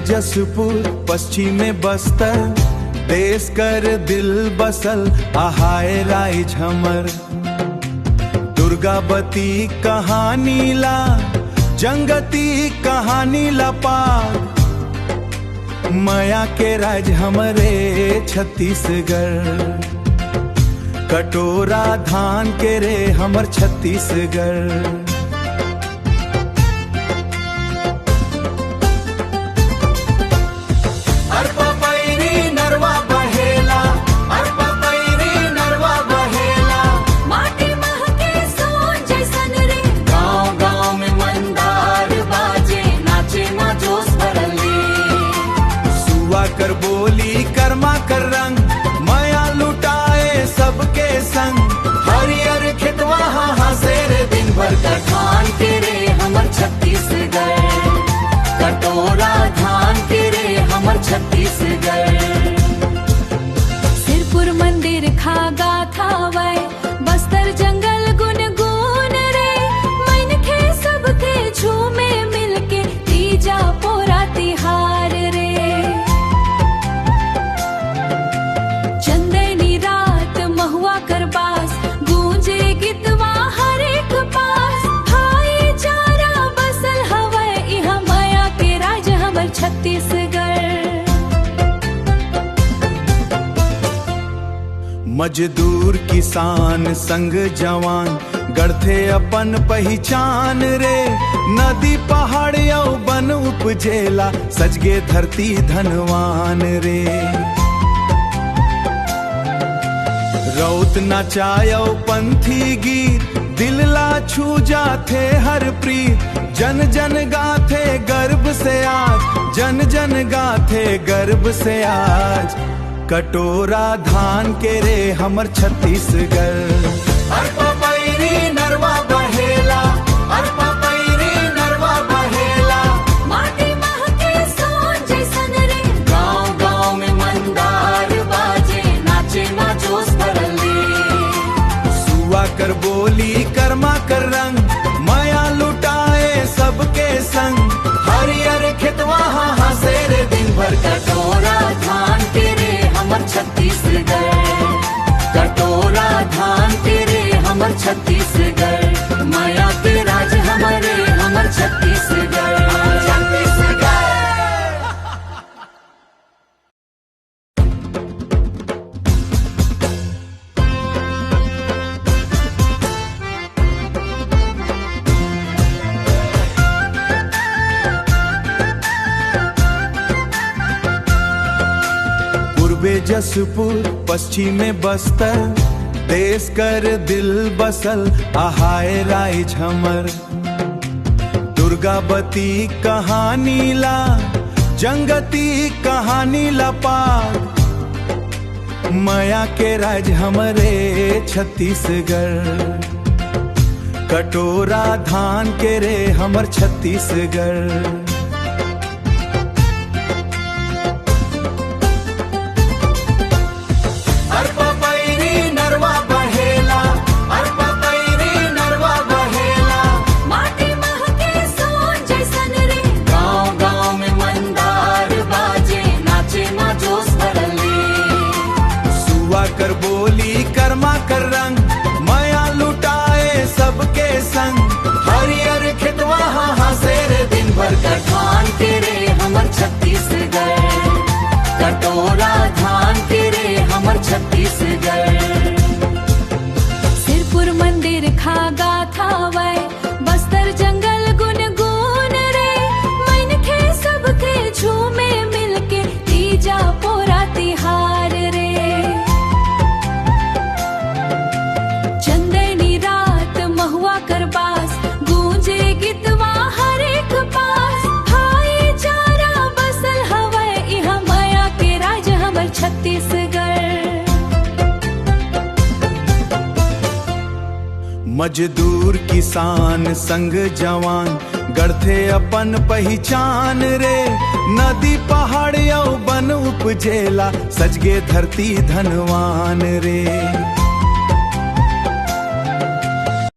जसपुर पश्चिमे बस्तर, देश कर दिल बसल आहाय राय झमर। दुर्गावती कहानी ला जंगती कहानी ला पार, माया के राज हमरे छत्तीसगढ़। कटोरा धान के रे हमर छत्तीसगढ़। कर बोली कर्मा कर रंग, माया लुटाए सबके संग। हरियर खेतवा हंसे रे दिन भर धान के रे हमर छत्तीसगढ़। कटोरा धान के रे हमर छत्तीसगढ़। सिरपुर मंदिर खागा थावय, बस्तर जंगल गुनगुन रे। मन खे सबके झूमे मिलके तीजा पोरा तिहार रे। गूंजे गीतवा हर एक पास, भाईचारा बसल हवै इहाँ माया के राज हमर छत्तीसगढ़। मजदूर किसान संग जवान गढ़थे अपन पहचान रे। नदी पहाड़ यौ बन उपजेला, सजगे धरती धनवान रे। रौत नचायो पंथी गीत, दिल ला छू जाथे हर प्रीत। जन जन गाथे गर्व से आज, जन जन गाथे गर्व से आज। कटोरा धान के रे हमर छत्तीसगढ़। नरवा बहेला, नरवा बहेला। माटी महके सोन जैसन रे, गाँव गाँव में मंदार बाजे, नाचे ना जोश कर बोली कर्मा कर रंग, माया लुटाए सबके संग। हरियर खेतवा हंसे रे दिन भर कटोरा धान के रे हमर छत्तीसगढ़। कटोरा धान के रे हमर छत्तीसगढ़। माया के राज हमरे हमर छत्तीसगढ़। जसपुर पश्चिमे बस्तर, देश कर दिल बसल आहाय राय झमर। दुर्गावती कहानी ला जंगती कहानी ला पार, माया के राज हमरे छत्तीसगढ़। कटोरा धान के रे हमर छत्तीसगढ़। कर बोली कर्मा कर रंग, माया लुटाए सबके संग। हरियर खेतवा हंसे रे दिन भर धान के रे हमर छत्तीसगढ़। कटोरा धान के रे हमर छत्तीसगढ़। सिरपुर मंदिर खागा थावय, बस्तर जंगल गुनगुन रे। मन खे सबके झूमे मिलके तीजा पोरा तिहार रे। गूंजे गीतवा हर एक पास, भाईचारा बसल हवै इहाँ माया के राज हमर छत्तीसगढ़। मजदूर किसान संग जवान गढ़थे अपन पहचान रे। नदी पहाड़ यौ बन उपजेला, सजगे धरती धनवान रे।